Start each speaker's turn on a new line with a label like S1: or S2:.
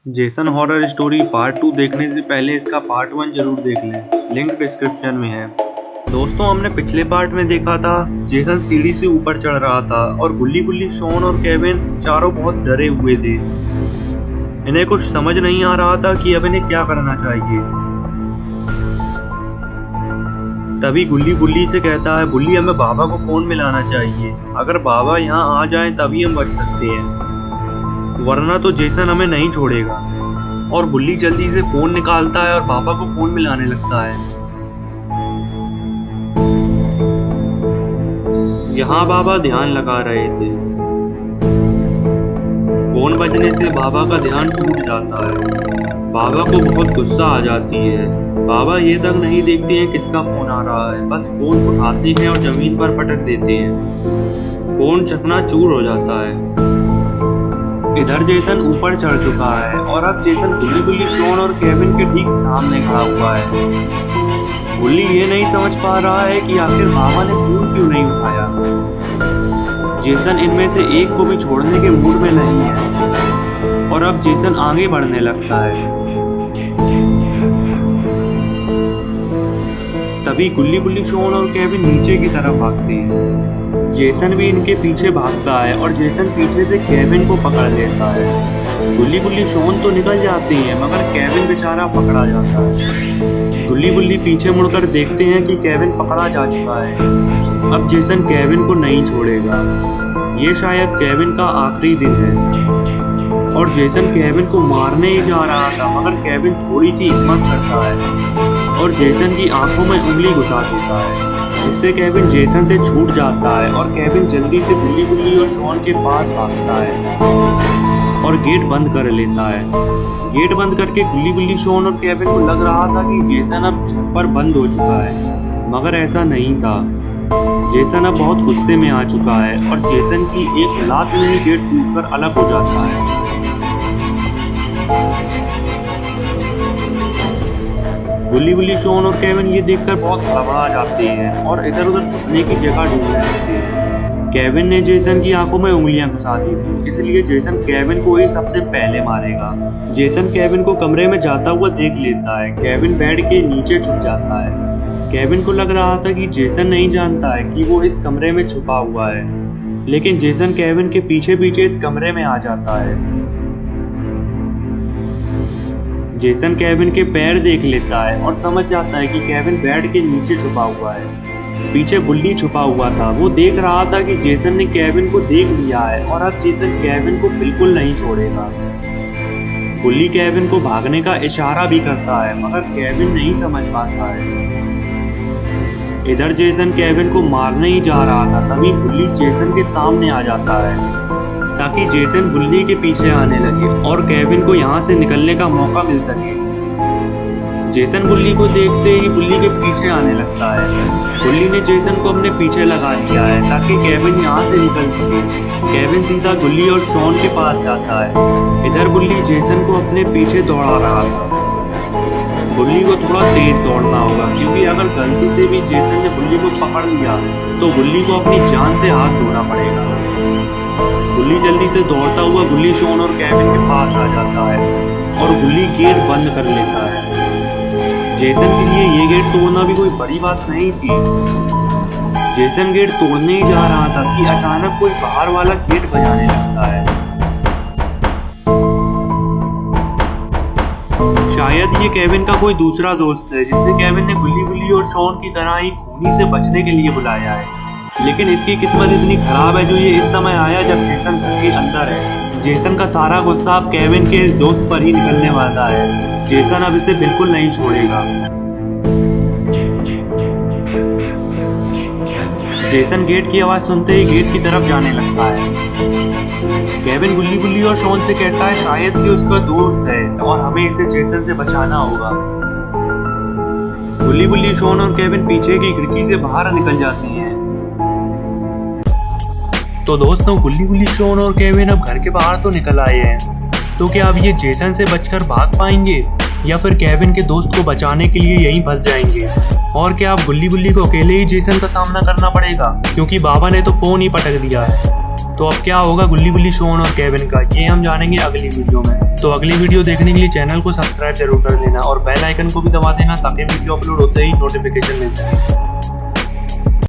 S1: Jason horror story part 2 देखने से पहले इसका पार्ट 1 जरूर देख लें, लिंक डिस्क्रिप्शन में है। दोस्तों, हमने पिछले पार्ट में देखा था जेसन सीढ़ी से ऊपर चढ़ रहा था और गुल्ली गुल्ली, शॉन और केविन चारों बहुत डरे हुए थे। इन्हें कुछ समझ नहीं आ रहा था कि अब इन्हें क्या करना चाहिए। तभी गुल्ली बुल्ली से कहता है, बुल्ली हमें बाबा को फोन मिलाना चाहिए। अगर बाबा यहाँ आ जाएं तभी हम बच सकते हैं, वरना तो जेसन हमें नहीं छोड़ेगा। और बुल्ली जल्दी से फोन निकालता है और बाबा को फोन मिलाने लगता है। यहाँ बाबा ध्यान लगा रहे थे। फोन बजने से बाबा का ध्यान टूट जाता है। बाबा को बहुत गुस्सा आ जाती है। बाबा ये तक नहीं देखते हैं किसका फोन आ रहा है, बस फोन उठाते हैं और जमीन पर पटक देते हैं। फोन चकनाचूर हो जाता है। इधर जेसन ऊपर चढ़ चुका है और अब जेसन गुल्ली गुल्ली, शॉन और केविन के ठीक सामने खड़ा हुआ है। गुल्ली ये नहीं समझ पा रहा है कि आखिर बाबा ने फोन क्यों नहीं उठाया। जेसन इनमें से एक को भी छोड़ने के मूड में नहीं है और अब जेसन आगे बढ़ने लगता है। तभी गुल्ली गुल्ली, शॉन और केविन नीचे की तरफ भागते हैं। जेसन भी इनके पीछे भागता है और जेसन पीछे से केविन को पकड़ लेता है। गुल्ली गुल्ली, शॉन तो निकल जाते हैं मगर केविन बेचारा पकड़ा जाता है। गुल्ली गुल्ली पीछे मुड़कर देखते हैं कि केविन पकड़ा जा चुका है। अब जेसन केविन को नहीं छोड़ेगा। ये शायद केविन का आखिरी दिन है और जेसन केविन को मारने ही जा रहा था मगर केविन थोड़ी सी हिम्मत करता है और जेसन की आंखों में उंगली घुसा देता है, जिससे केविन जेसन से छूट जाता है और केविन जल्दी से गुल्ली गुल्ली और शॉन के पास भागता है और गेट बंद कर लेता है। गेट बंद करके गुल्ली गुल्ली, शॉन और केविन को लग रहा था कि जेसन अब छत पर बंद हो चुका है, मगर ऐसा नहीं था। जेसन अब बहुत गुस्से में आ चुका है और जेसन की एक लात में ही गेट टूटकर अलग हो जाता है। गुल्ली गुल्ली, शॉन और केविन ये देखकर बहुत घबरा जाते हैं और इधर उधर छुपने की जगह ढूंढने लगते हैं। केविन ने जेसन की आंखों में उंगलियां घुसा दी थी, इसलिए जेसन केविन को ही सबसे पहले मारेगा। जेसन केविन को कमरे में जाता हुआ देख लेता है। केविन बेड के नीचे छुप जाता है। केविन को लग रहा था कि जेसन नहीं जानता है कि वो इस कमरे में छुपा हुआ है, लेकिन जेसन केविन के पीछे पीछे इस कमरे में आ जाता है। जेसन केविन के पैर देख लेता है और समझ जाता है कि केविन बेड के नीचे छुपा हुआ है। पीछे बुल्ली छुपा हुआ था। वो देख रहा था कि जेसन ने केविन को देख लिया है और अब जेसन केविन को बिल्कुल नहीं छोड़ेगा। बुल्ली केविन को भागने का इशारा भी करता है मगर केविन नहीं समझ पाता है। इधर जेसन केविन को मारने ही जा रहा था, तभी बुल्ली जेसन के सामने आ जाता है ताकि जेसन बुल्ली के पीछे आने लगे और केविन को यहाँ से निकलने का मौका मिल सके। जेसन बुल्ली को देखते ही बुल्ली के पीछे आने लगता है। बुल्ली ने जेसन को अपने पीछे लगा लिया है ताकि केविन यहाँ से निकल सके। केविन सीधा गुल्ली और शॉन के पास जाता है। इधर बुल्ली जेसन को अपने पीछे दौड़ा रहा था। बुल्ली को थोड़ा तेज दौड़ना होगा क्योंकि अगर गलती से भी जेसन ने बुल्ली को पकड़ लिया तो बुल्ली को अपनी जान से हाथ धोना पड़ेगा। गुल्ली जल्दी से दौड़ता हुआ गुल्ली, शॉन और केविन के पास आ जाता है और गुल्ली गेट बंद कर लेता है। जेसन के लिए ये गेट तोड़ना भी कोई बड़ी बात नहीं थी। जेसन गेट तोड़ने ही जा रहा था कि अचानक कोई बाहर वाला गेट बजाने लगता है। शायद ये केविन का कोई दूसरा दोस्त है जिससे केविन ने गुल्ली गुल्ली और शॉन की तरह ही खूनी से बचने के लिए बुलाया है। लेकिन इसकी किस्मत इतनी खराब है जो ये इस समय आया जब जेसन घर के अंदर है। जेसन का सारा गुस्सा अब केविन के दोस्त पर ही निकलने वाला है। जेसन अब इसे बिल्कुल नहीं छोड़ेगा। जेसन गेट की आवाज सुनते ही गेट की तरफ जाने लगता है। केविन गुल्ली गुल्ली और शॉन से कहता है शायद कि उसका दोस्त है और हमें इसे जेसन से बचाना होगा। गुल्ली गुल्ली, शॉन और केविन पीछे की खिड़की से बाहर निकल जाती हैं। तो दोस्तों, गुल्ली गुल्ली, शॉन और केविन अब घर के बाहर तो निकल आए हैं, तो क्या अब ये जेसन से बचकर भाग पाएंगे या फिर केविन के दोस्त को बचाने के लिए यहीं फंस जाएंगे? और क्या अब गुल्ली गुल्ली को अकेले ही जेसन का सामना करना पड़ेगा क्योंकि बाबा ने तो फोन ही पटक दिया है? तो अब क्या होगा गुल्ली बुल्ली शॉन और केविन का, ये हम जानेंगे अगली वीडियो में। तो अगली वीडियो देखने के लिए चैनल को सब्सक्राइब जरूर कर लेना और बेल आइकन को भी दबा देना ताकि वीडियो अपलोड होते ही नोटिफिकेशन मिल जाए।